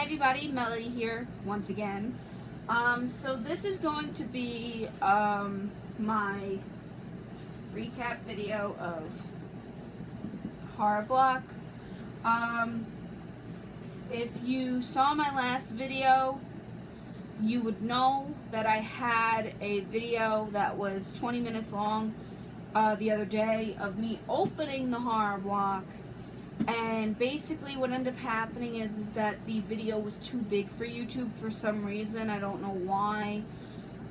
everybody, Melody here once again. So this is going to be my recap video of Horror Block. If you saw my last video, you would know that I had a video that was 20 minutes long the other day of me opening the Horror Block. And basically what ended up happening is that the video was too big for YouTube for some reason. I don't know why.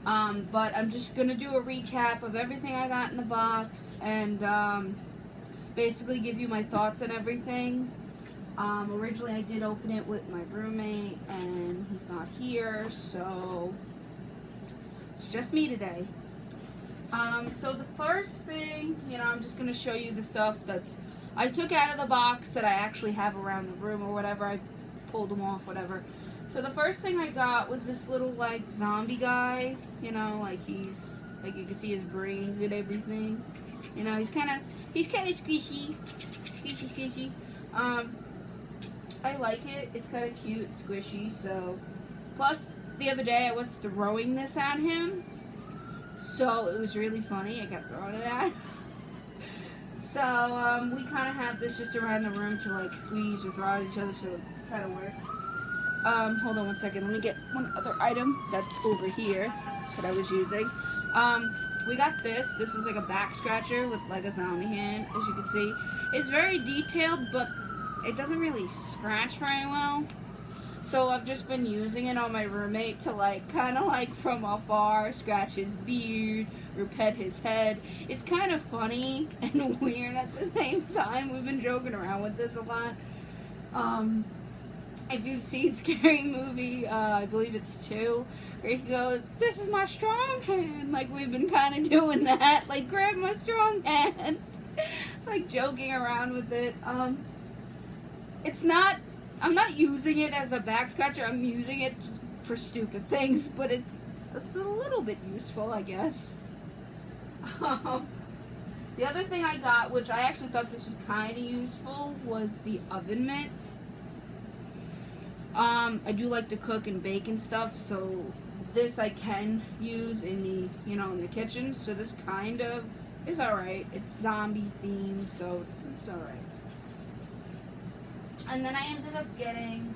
But I'm just going to do a recap of everything I got in the box and basically give you my thoughts on everything. Originally I did open it with my roommate and he's not here, so it's just me today. So the first thing, I'm just going to show you the stuff that's I took out of the box that I actually have around the room or whatever. I pulled them off, whatever. So the first thing I got was this little, zombie guy. He's, you can see his brains and everything. He's kind of squishy. Squishy. I like it. It's kind of cute, squishy, so. Plus, the other day I was throwing this at him. So it was really funny. I kept throwing it at him. So, we kind of have this just around the room to, squeeze or throw at each other, so it kind of works. Hold on one second. Let me get one other item that's over here that I was using. We got this. This is like a back scratcher with, a zombie hand, as you can see. It's very detailed, but it doesn't really scratch very well. So, I've just been using it on my roommate to, kind of, from afar, scratch his beard, or pet his head. It's kind of funny and weird at the same time. We've been joking around with this a lot. If you've seen Scary Movie, I believe it's 2, where he goes, "This is my strong hand." We've been kind of doing that. Grab my strong hand. Joking around with it. I'm not using it as a back scratcher. I'm using it for stupid things, but it's a little bit useful, I guess. The other thing I got, which I actually thought this was kind of useful, was the oven mitt. I do like to cook and bake and stuff, so this I can use in the, in the kitchen. So this kind of is alright. It's zombie themed, so it's alright. And then I ended up getting,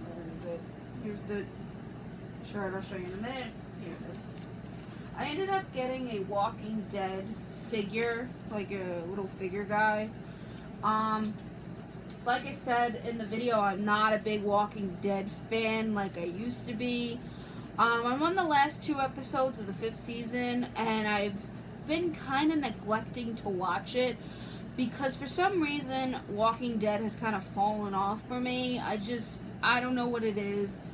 where is it? Here's the shirt. I'll show you in a minute. Here it is. I ended up getting a Walking Dead figure, a little figure guy. Like I said in the video, I'm not a big Walking Dead fan like I used to be. I'm on the last 2 episodes of the 5th season, and I've been kind of neglecting to watch it because for some reason Walking Dead has kind of fallen off for me. I don't know what it is.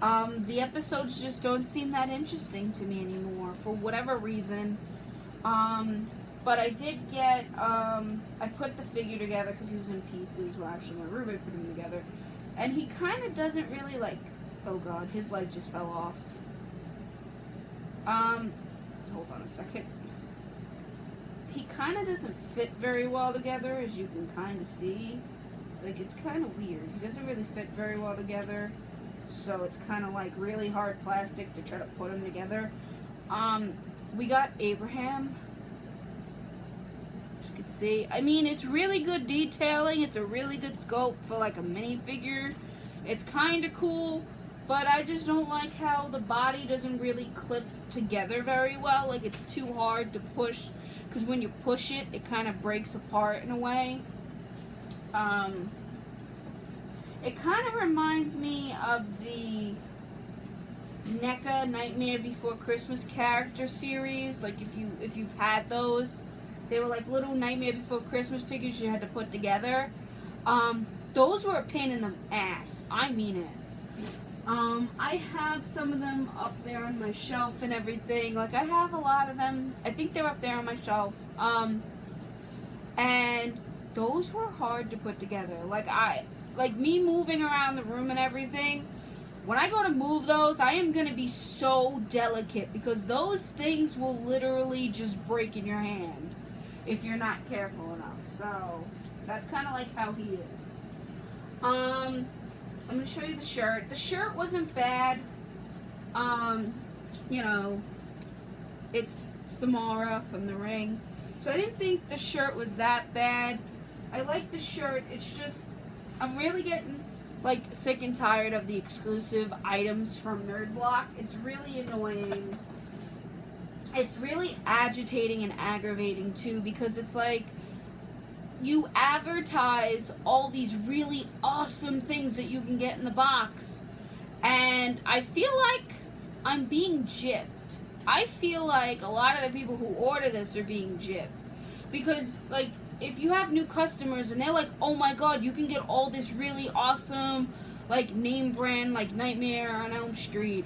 The episodes just don't seem that interesting to me anymore for whatever reason. But I did get, I put the figure together because he was in pieces. Well, actually my roommate put him together. And he kind of doesn't really oh god, his leg just fell off. Hold on a second. He kind of doesn't fit very well together, as you can kind of see. It's kind of weird. He doesn't really fit very well together. So it's kind of really hard plastic to try to put them together. We got Abraham. As you can see. I mean, it's really good detailing. It's a really good sculpt for a minifigure. It's kind of cool, but I just don't like how the body doesn't really clip together very well. It's too hard to push, because when you push it, it kind of breaks apart in a way. It kind of reminds me of the NECA Nightmare Before Christmas character series. If you've had those, they were little Nightmare Before Christmas figures you had to put together. Those were a pain in the ass. I mean it. I have some of them up there on my shelf and everything. I have a lot of them. I think they're up there on my shelf. And those were hard to put together. Me moving around the room and everything, when I go to move those, I am going to be so delicate because those things will literally just break in your hand if you're not careful enough. So, that's kind of how he is. I'm going to show you the shirt. The shirt wasn't bad. You know, it's Samara from The Ring. So I didn't think the shirt was that bad. I like the shirt. It's just, I'm really getting, like, sick and tired of the exclusive items from Nerd Block. It's really annoying. It's really agitating and aggravating, too, because it's like, you advertise all these really awesome things that you can get in the box, and I feel like I'm being gypped. I feel like a lot of the people who order this are being gypped. Because, like, if you have new customers and they're like, oh my god, you can get all this really awesome, like, name brand, like Nightmare on Elm Street,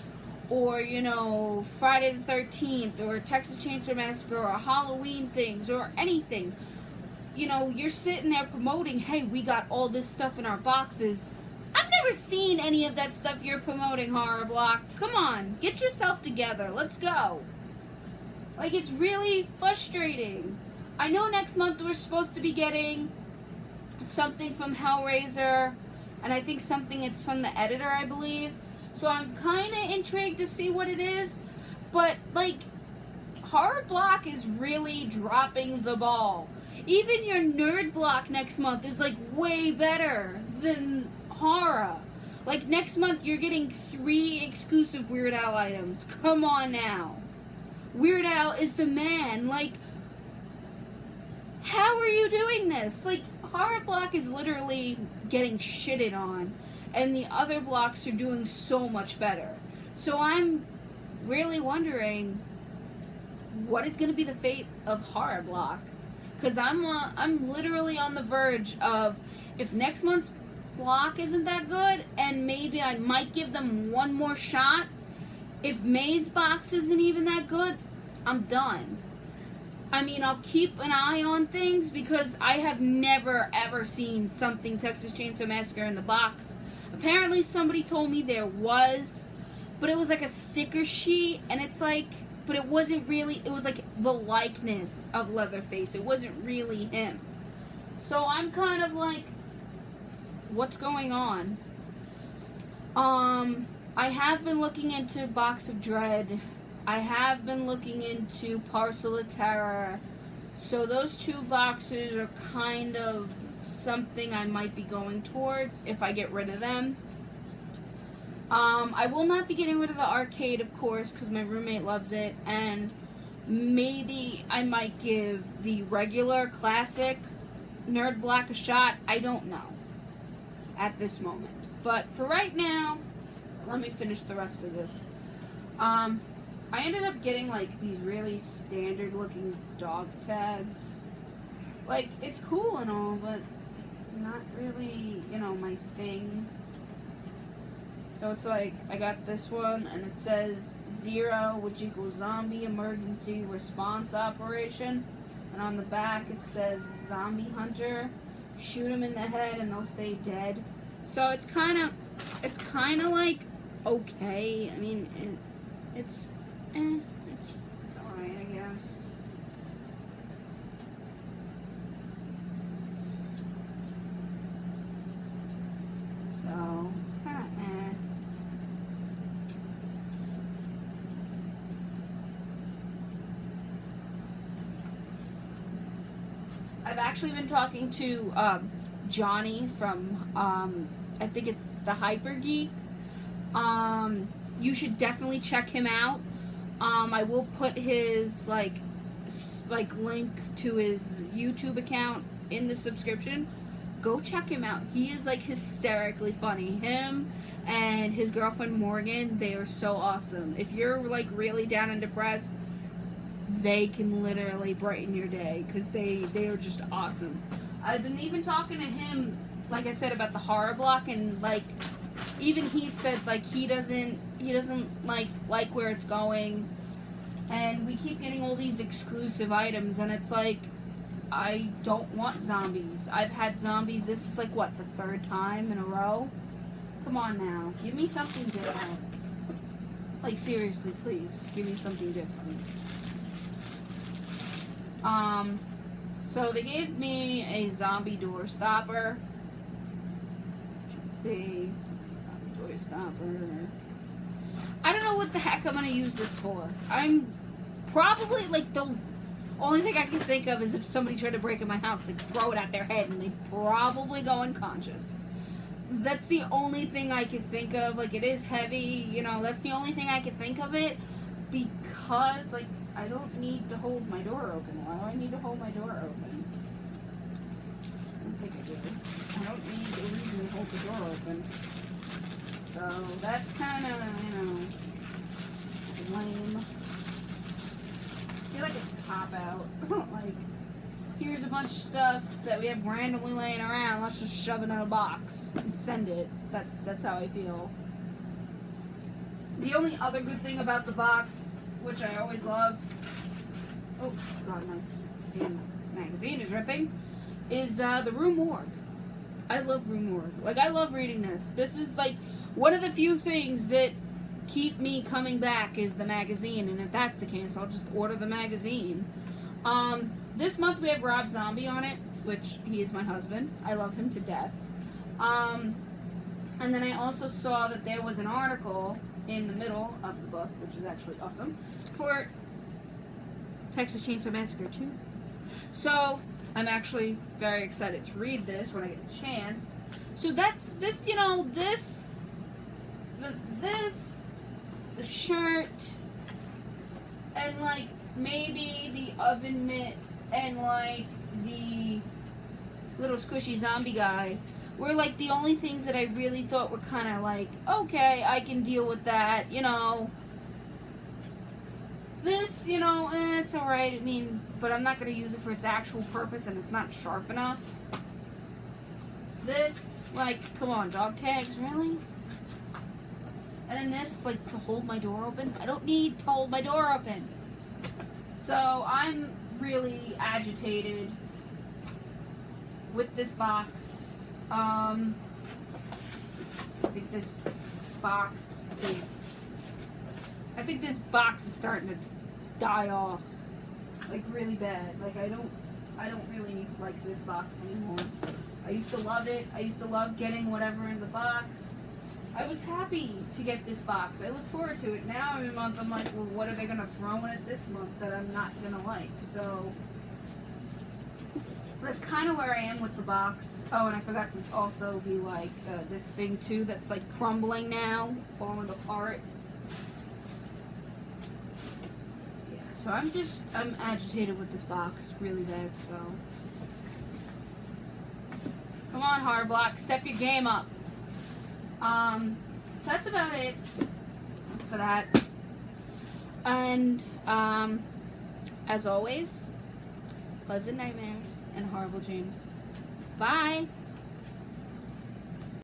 or, you know, Friday the 13th, or Texas Chainsaw Massacre, or Halloween things, or anything. You know, you're sitting there promoting, hey, we got all this stuff in our boxes. I've never seen any of that stuff you're promoting, Horror Block. Come on, get yourself together. Let's go. Like, it's really frustrating. I know next month we're supposed to be getting something from Hellraiser, and I think something it's from the editor, I believe. So I'm kind of intrigued to see what it is. But, like, Horror Block is really dropping the ball. Even your Nerd Block next month is, like, way better than horror. Like, next month you're getting 3 exclusive Weird Al items. Come on now. Weird Al is the man. Like, how are you doing this? Like, Horror Block is literally getting shitted on, and the other blocks are doing so much better. So I'm really wondering what is going to be the fate of Horror Block. Because I'm literally on the verge of, if next month's block isn't that good, and maybe I might give them one more shot. If May's box isn't even that good, I'm done. I mean, I'll keep an eye on things because I have never ever seen something Texas Chainsaw Massacre in the box. Apparently somebody told me there was, but it was like a sticker sheet, and it's like, but it wasn't really, it was like the likeness of Leatherface. It wasn't really him. So I'm kind of like, what's going on? I have been looking into Box of Dread. I have been looking into Parcel of Terror. So those 2 boxes are kind of something I might be going towards if I get rid of them. I will not be getting rid of the arcade, of course, because my roommate loves it, and maybe I might give the regular classic Nerd Block a shot. I don't know at this moment. But for right now, let me finish the rest of this. I ended up getting, like, these really standard looking dog tags. Like, it's cool and all, but not really, you know, my thing. So it's like, I got this one, and it says 0, which equals Zombie Emergency Response Operation. And on the back it says Zombie Hunter. Shoot them in the head and they'll stay dead. So it's kind of like, okay. I mean, it's alright, I guess. So, it's kind of I've actually been talking to Johnny from, I think it's the Hyper Geek. You should definitely check him out. I will put his like link to his YouTube account in the subscription. Go check him out. He is like hysterically funny. Him and his girlfriend Morgan, they are so awesome. If you're like really down and depressed, they can literally brighten your day because they are just awesome. I've been even talking to him, like I said, about the Horror Block, and like even he said like he doesn't like where it's going, and we keep getting all these exclusive items, and it's like, I don't want zombies. I've had zombies. This is like, what, the 3rd time in a row? Come on now. Give me something different. Like, seriously, please. Give me something different. So they gave me a zombie door stopper. Let's see. toy stopper. I don't know what the heck I'm gonna use this for. I'm probably like the only thing I can think of is if somebody tried to break in my house, like throw it at their head and they'd probably go unconscious. That's the only thing I can think of. Like, it is heavy, you know, that's the only thing I can think of it, because, like, I don't need to hold my door open. Why do I need to hold my door open? I don't think I do. I don't need a reason to hold the door open. So, that's kind of, you know, lame. I feel like it's a cop-out. Like, here's a bunch of stuff that we have randomly laying around. Let's just shove it in a box and send it. That's how I feel. The only other good thing about the box, which I always love, oh god, my damn magazine is ripping, is the Rue Morgue. I love Rue Morgue. Like, I love reading this. This is like one of the few things that keep me coming back is the magazine, and if that's the case, I'll just order the magazine. This month we have Rob Zombie on it, which he is my husband. I love him to death. And then I also saw that there was an article in the middle of the book, which is actually awesome, for Texas Chainsaw Massacre 2. So I'm actually very excited to read this when I get the chance. So that's this, you know, the shirt, and like maybe the oven mitt, and like the little squishy zombie guy were like the only things that I really thought were kind of like, okay, I can deal with that, you know. This, you know, it's alright, I mean, but I'm not going to use it for its actual purpose, and it's not sharp enough. This, like, come on, dog tags, really? And then this, like, to hold my door open? I don't need to hold my door open. So, I'm really agitated with this box. I think this box is starting to die off, like, really bad. Like, I don't really like this box anymore. I used to love it. I used to love getting whatever in the box. I was happy to get this box. I look forward to it. Now every month I'm like, well, what are they gonna throw in it this month that I'm not gonna like? So that's kind of where I am with the box. Oh, and I forgot to also be like this thing too that's like crumbling now, falling apart. Yeah, so I'm agitated with this box really bad, so. Come on, Hardblock, step your game up. So that's about it for that. And, as always, pleasant nightmares and horrible dreams. Bye!